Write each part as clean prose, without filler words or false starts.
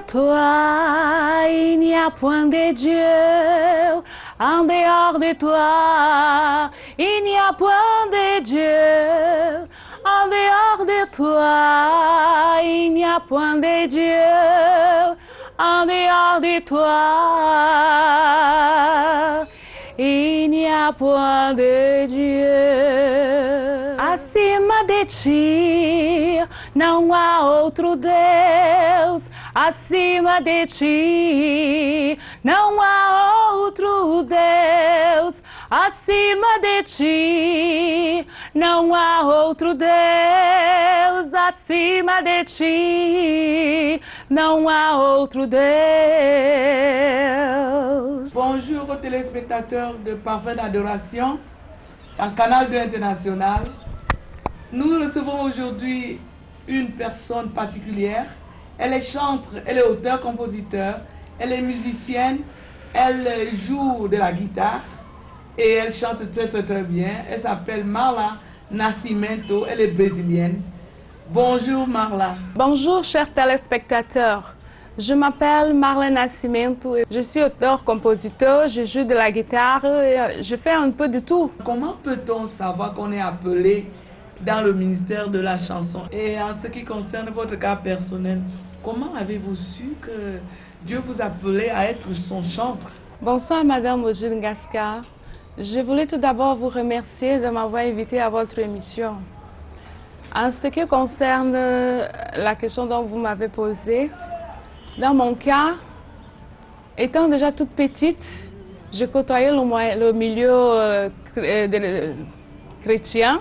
toi, il n'y a point de Dieu. En dehors de toi, il n'y a point de Dieu. En dehors de toi, il n'y a point de Dieu. En dehors de toi, il n'y a point de Dieu. Acima de ti não há outro Deus. Acima de ti não há outro Deus. Acima de ti não há outro Deus. Acima de ti não há outro Deus. Bonjour aux téléspectateurs de Parfum d'Adoration, un canal 2 international. Nous recevons aujourd'hui une personne particulière. Elle est chantre, elle est auteur-compositeur, elle est musicienne, elle joue de la guitare et elle chante très bien. Elle s'appelle Marla Nascimento, elle est brésilienne. Bonjour Marla. Bonjour chers téléspectateurs. Je m'appelle Marla Nascimento, je suis auteur-compositeur, je joue de la guitare et je fais un peu de tout. Comment peut-on savoir qu'on est appelé dans le ministère de la chanson? Et en ce qui concerne votre cas personnel, comment avez-vous su que Dieu vous appelait à être son chantre? Bonsoir Madame Ogine Gasca. Je voulais tout d'abord vous remercier de m'avoir invité à votre émission. En ce qui concerne la question dont vous m'avez posée, dans mon cas, étant déjà toute petite, je côtoyais le milieu chrétien,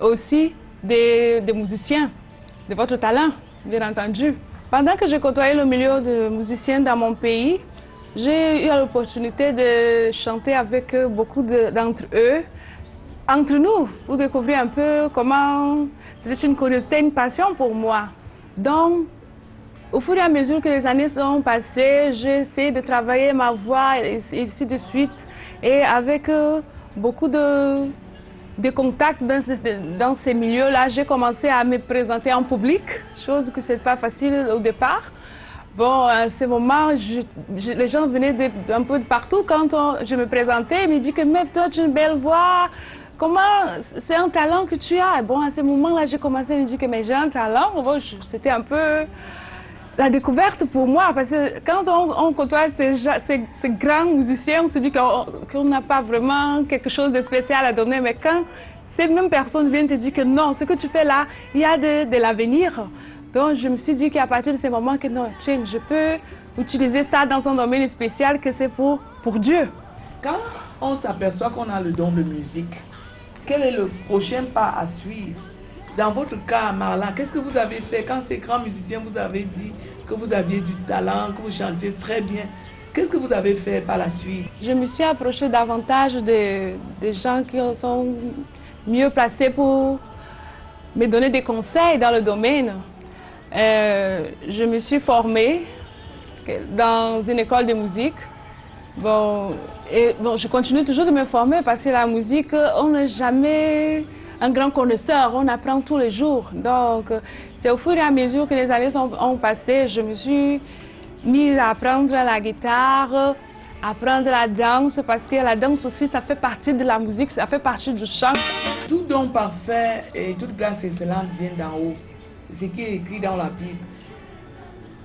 aussi des musiciens, de votre talent, bien entendu. Pendant que je côtoyais le milieu de musiciens dans mon pays, j'ai eu l'opportunité de chanter avec beaucoup d'entre eux, entre nous, pour découvrir un peu comment c'était une curiosité, une passion pour moi. Donc, au fur et à mesure que les années sont passées, j'ai essayé de travailler ma voix et ainsi de suite. Et avec beaucoup de contacts dans ces milieux-là, j'ai commencé à me présenter en public, chose que ce n'est pas facile au départ. Bon, à ce moment, les gens venaient un peu de partout. Quand je me présentais, ils me disaient que mais toi, tu as une belle voix. Comment, c'est un talent que tu as. Et bon, à ce moment-là, j'ai commencé à me dire que mais j'ai un talent. Bon, c'était un peu la découverte pour moi, parce que quand on côtoie ces grands musiciens, on se dit qu'on n'a pas vraiment quelque chose de spécial à donner, mais quand ces mêmes personnes viennent te dire que non, ce que tu fais là, il y a de l'avenir. Donc je me suis dit qu'à partir de ce moment, que non, tiens, je peux utiliser ça dans un domaine spécial, que c'est pour Dieu. Quand on s'aperçoit qu'on a le don de musique, quel est le prochain pas à suivre? Dans votre cas, Marla, qu'est-ce que vous avez fait quand ces grands musiciens vous avaient dit que vous aviez du talent, que vous chantiez très bien? Qu'est-ce que vous avez fait par la suite? Je me suis approchée davantage des gens qui sont mieux placés pour me donner des conseils dans le domaine. Je me suis formée dans une école de musique. Bon, je continue toujours de me former parce que la musique, on n'est jamais un grand connaisseur, on apprend tous les jours. Donc, c'est au fur et à mesure que les années ont passé, je me suis mise à apprendre la guitare, apprendre la danse, parce que la danse aussi, ça fait partie de la musique, ça fait partie du chant. Tout don parfait et toute grâce excellente vient d'en haut. C'est ce qui est écrit dans la Bible.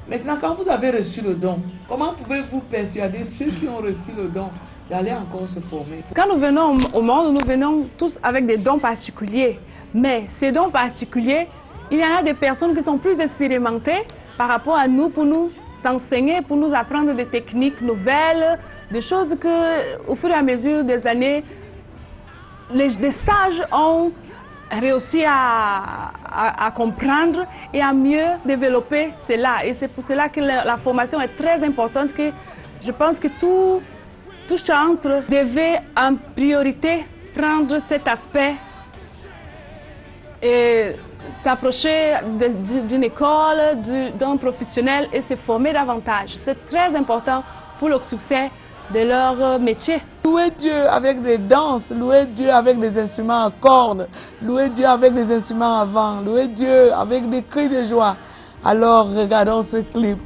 Maintenant, quand vous avez reçu le don, comment pouvez-vous persuader ceux qui ont reçu le don d'aller encore se former? Quand nous venons au monde, nous venons tous avec des dons particuliers. Mais ces dons particuliers, il y en a des personnes qui sont plus expérimentées par rapport à nous pour nous enseigner, pour nous apprendre des techniques nouvelles, des choses que, au fur et à mesure des années, les sages ont réussi à comprendre et à mieux développer cela. Et c'est pour cela que la formation est très importante, que je pense que tout chantre devait en priorité prendre cet aspect et s'approcher d'une école, d'un professionnel et se former davantage. C'est très important pour le succès de leur métier. Louer Dieu avec des danses, louer Dieu avec des instruments à cordes, louer Dieu avec des instruments à vent, louer Dieu avec des cris de joie. Alors regardons ce clip.